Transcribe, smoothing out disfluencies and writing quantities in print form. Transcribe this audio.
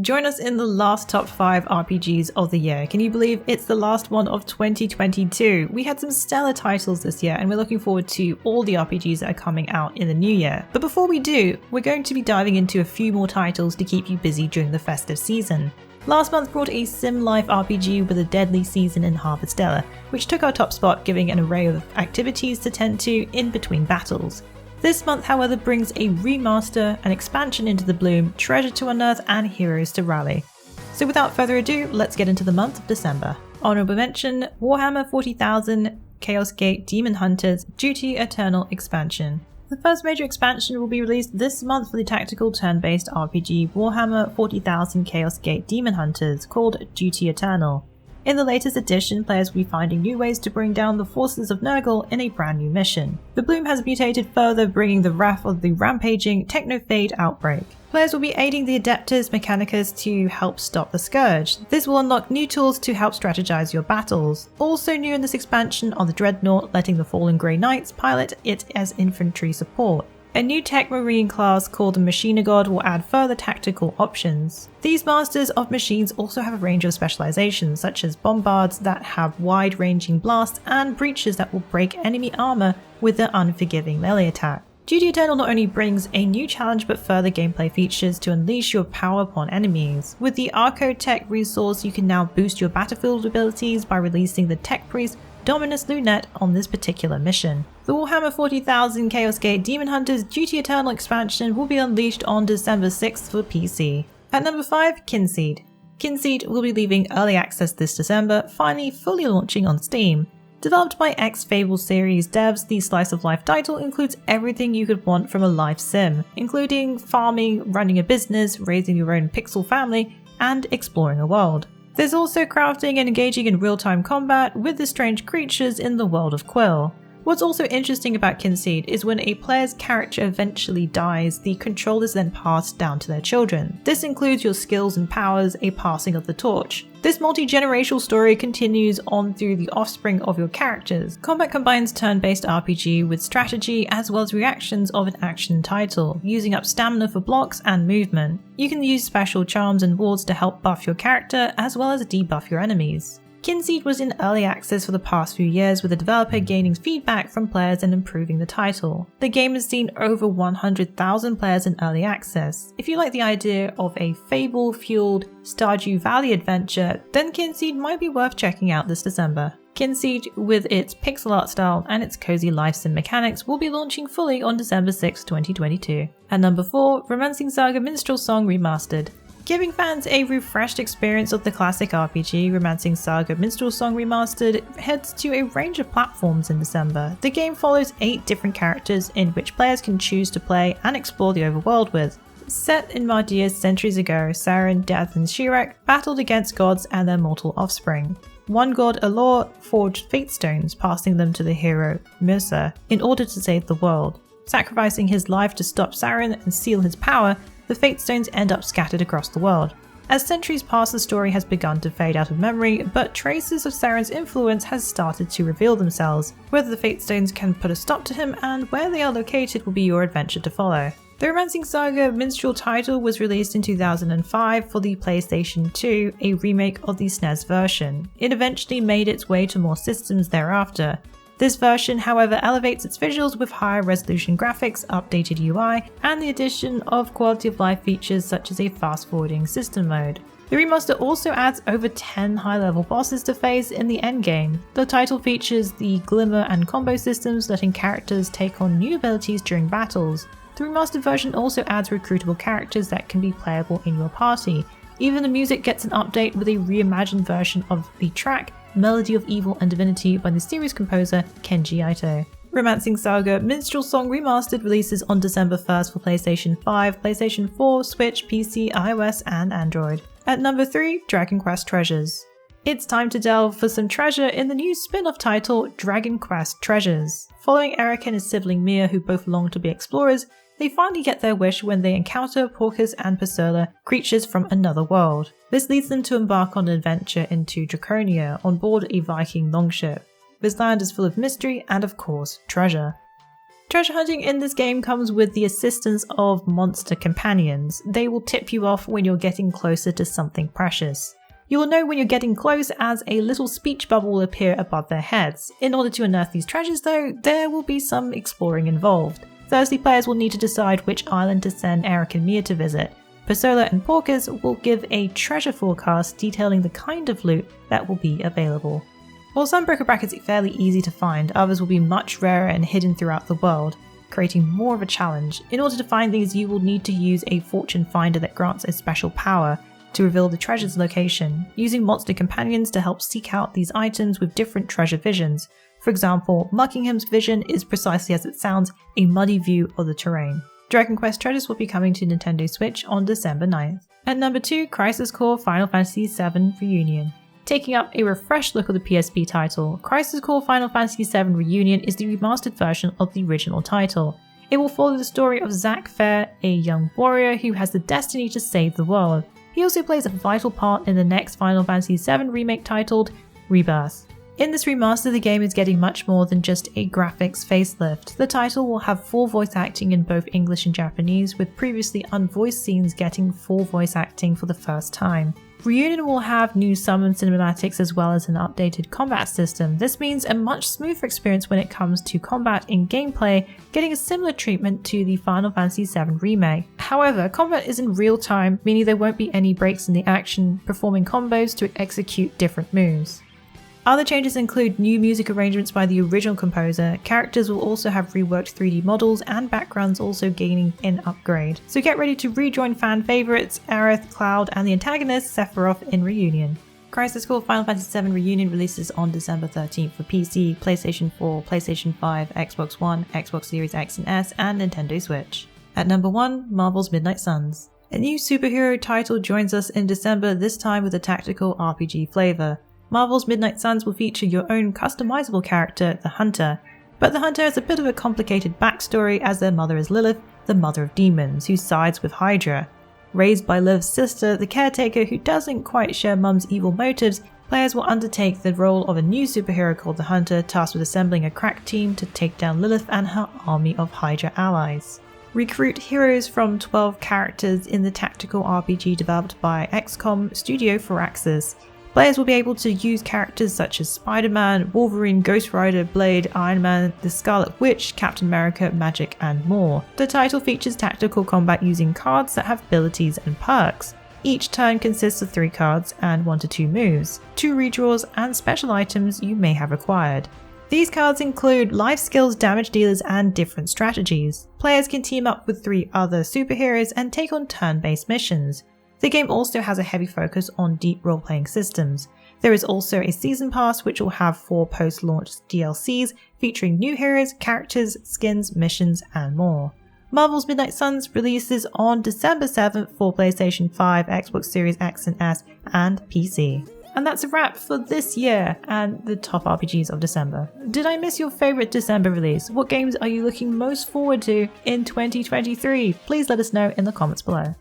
Join us in the last top 5 RPGs of the year. Can you believe it's the last one of 2022? We had some stellar titles this year and we're looking forward to all the RPGs that are coming out in the new year. But before we do, we're going to be diving into a few more titles to keep you busy during the festive season. Last month brought a sim life RPG with a deadly season in Harvestella, which took our top spot, giving an array of activities to tend to in between battles. This month, however, brings a remaster, an expansion into the bloom, treasure to unearth and heroes to rally. So without further ado, let's get into the month of December. Honourable mention, Warhammer 40,000 Chaos Gate Daemonhunters Duty Eternal expansion. The first major expansion will be released this month for the tactical turn-based RPG Warhammer 40,000 Chaos Gate Daemonhunters, called Duty Eternal. In the latest edition, players will be finding new ways to bring down the forces of Nurgle in a brand new mission. The bloom has mutated further, bringing the wrath of the rampaging Technophade outbreak. Players will be aiding the Adeptus Mechanicus to help stop the Scourge. This will unlock new tools to help strategize your battles. Also new in this expansion are the Dreadnought, letting the Fallen Grey Knights pilot it as infantry support. A new tech marine class called the Machina God will add further tactical options. These masters of machines also have a range of specializations, such as bombards that have wide-ranging blasts and breaches that will break enemy armor with their unforgiving melee attack. Duty Eternal not only brings a new challenge but further gameplay features to unleash your power upon enemies. With the Arco Tech resource, you can now boost your battlefield abilities by releasing the Tech Priest Dominus Lunette on this particular mission. The Warhammer 40,000 Chaos Gate Daemonhunters Duty Eternal expansion will be unleashed on December 6th for PC. At number 5, Kynseed. Kynseed will be leaving early access this December, finally fully launching on Steam. Developed by ex-Fable series devs, the slice of life title includes everything you could want from a life sim, including farming, running a business, raising your own pixel family, and exploring a world. There's also crafting and engaging in real-time combat with the strange creatures in the world of Quill. What's also interesting about Kynseed is when a player's character eventually dies, the control is then passed down to their children. This includes your skills and powers, a passing of the torch. This multi-generational story continues on through the offspring of your characters. Combat combines turn-based RPG with strategy as well as reactions of an action title, using up stamina for blocks and movement. You can use special charms and wards to help buff your character as well as debuff your enemies. Kynseed was in early access for the past few years, with the developer gaining feedback from players and improving the title. The game has seen over 100,000 players in early access. If you like the idea of a Fable-fueled Stardew Valley adventure, then Kynseed might be worth checking out this December. Kynseed, with its pixel art style and its cozy life sim mechanics, will be launching fully on December 6, 2022. At number 4, Romancing Saga Minstrel Song Remastered. Giving fans a refreshed experience of the classic RPG, Romancing Saga Minstrel Song Remastered heads to a range of platforms in December. The game follows 8 different characters in which players can choose to play and explore the overworld with. Set in Mardia centuries ago, Saren, Death and Shirak battled against gods and their mortal offspring. One god, Alor, forged fate stones, passing them to the hero, Mirsa, in order to save the world. Sacrificing his life to stop Saren and seal his power, the fate stones end up scattered across the world. As centuries pass, the story has begun to fade out of memory, but traces of Saren's influence has started to reveal themselves. Whether the fate stones can put a stop to him and where they are located will be your adventure to follow. The Romancing Saga Minstrel title was released in 2005 for the PlayStation 2, a remake of the SNES version. It eventually made its way to more systems thereafter. This version, however, elevates its visuals with higher resolution graphics, updated UI, and the addition of quality of life features such as a fast forwarding system mode. The remaster also adds over 10 high-level bosses to face in the endgame. The title features the glimmer and combo systems, letting characters take on new abilities during battles. The remastered version also adds recruitable characters that can be playable in your party. Even the music gets an update with a reimagined version of the track Melody of Evil and Divinity by the series composer Kenji Ito. Romancing Saga Minstrel Song Remastered releases on December 1st for PlayStation 5, PlayStation 4, Switch, PC, iOS and Android. At number 3, Dragon Quest Treasures. It's time to delve for some treasure in the new spin-off title Dragon Quest Treasures. Following Eric and his sibling Mia, who both long to be explorers, they finally get their wish when they encounter Porcus and Persula, creatures from another world. This leads them to embark on an adventure into Draconia on board a Viking longship. This land is full of mystery and, of course, treasure. Treasure hunting in this game comes with the assistance of monster companions. They will tip you off when you're getting closer to something precious. You will know when you're getting close as a little speech bubble will appear above their heads. In order to unearth these treasures though, there will be some exploring involved. Thirsty players will need to decide which island to send Eric and Mia to visit. Persola and Porkers will give a treasure forecast detailing the kind of loot that will be available. While some bric-a-brac is fairly easy to find, others will be much rarer and hidden throughout the world, creating more of a challenge. In order to find these, you will need to use a fortune finder that grants a special power to reveal the treasure's location, using monster companions to help seek out these items with different treasure visions. For example, Muckingham's vision is precisely as it sounds, a muddy view of the terrain. Dragon Quest treasures will be coming to Nintendo Switch on December 9th. At number 2, Crisis Core Final Fantasy VII Reunion. Taking up a refreshed look of the PSP title, Crisis Core Final Fantasy VII Reunion is the remastered version of the original title. It will follow the story of Zack Fair, a young warrior who has the destiny to save the world. He also plays a vital part in the next Final Fantasy VII remake titled Rebirth. In this remaster, the game is getting much more than just a graphics facelift. The title will have full voice acting in both English and Japanese, with previously unvoiced scenes getting full voice acting for the first time. Reunion will have new summon cinematics as well as an updated combat system. This means a much smoother experience when it comes to combat and gameplay, getting a similar treatment to the Final Fantasy VII remake. However, combat is in real time, meaning there won't be any breaks in the action, performing combos to execute different moves. Other changes include new music arrangements by the original composer, characters will also have reworked 3D models, and backgrounds also gaining an upgrade. So get ready to rejoin fan favourites Aerith, Cloud, and the antagonist Sephiroth in Reunion. Crisis Core Final Fantasy VII Reunion releases on December 13th for PC, PlayStation 4, PlayStation 5, Xbox One, Xbox Series X and S, and Nintendo Switch. At number 1, Marvel's Midnight Suns. A new superhero title joins us in December, this time with a tactical RPG flavour. Marvel's Midnight Suns will feature your own customizable character, the Hunter. But the Hunter has a bit of a complicated backstory, as their mother is Lilith, the mother of demons, who sides with Hydra. Raised by Lilith's sister, the caretaker, who doesn't quite share Mum's evil motives, players will undertake the role of a new superhero called the Hunter, tasked with assembling a crack team to take down Lilith and her army of Hydra allies. Recruit heroes from 12 characters in the tactical RPG developed by XCOM Studio Firaxis. Players will be able to use characters such as Spider-Man, Wolverine, Ghost Rider, Blade, Iron Man, the Scarlet Witch, Captain America, Magic, and more. The title features tactical combat using cards that have abilities and perks. Each turn consists of 3 cards and 1 to 2 moves, 2 redraws, and special items you may have acquired. These cards include life skills, damage dealers, and different strategies. Players can team up with 3 other superheroes and take on turn-based missions. The game also has a heavy focus on deep role-playing systems. There is also a season pass which will have 4 post-launch DLCs featuring new heroes, characters, skins, missions, and more. Marvel's Midnight Suns releases on December 7th for PlayStation 5, Xbox Series X and S, and PC. And that's a wrap for this year and the top RPGs of December. Did I miss your favourite December release? What games are you looking most forward to in 2023? Please let us know in the comments below.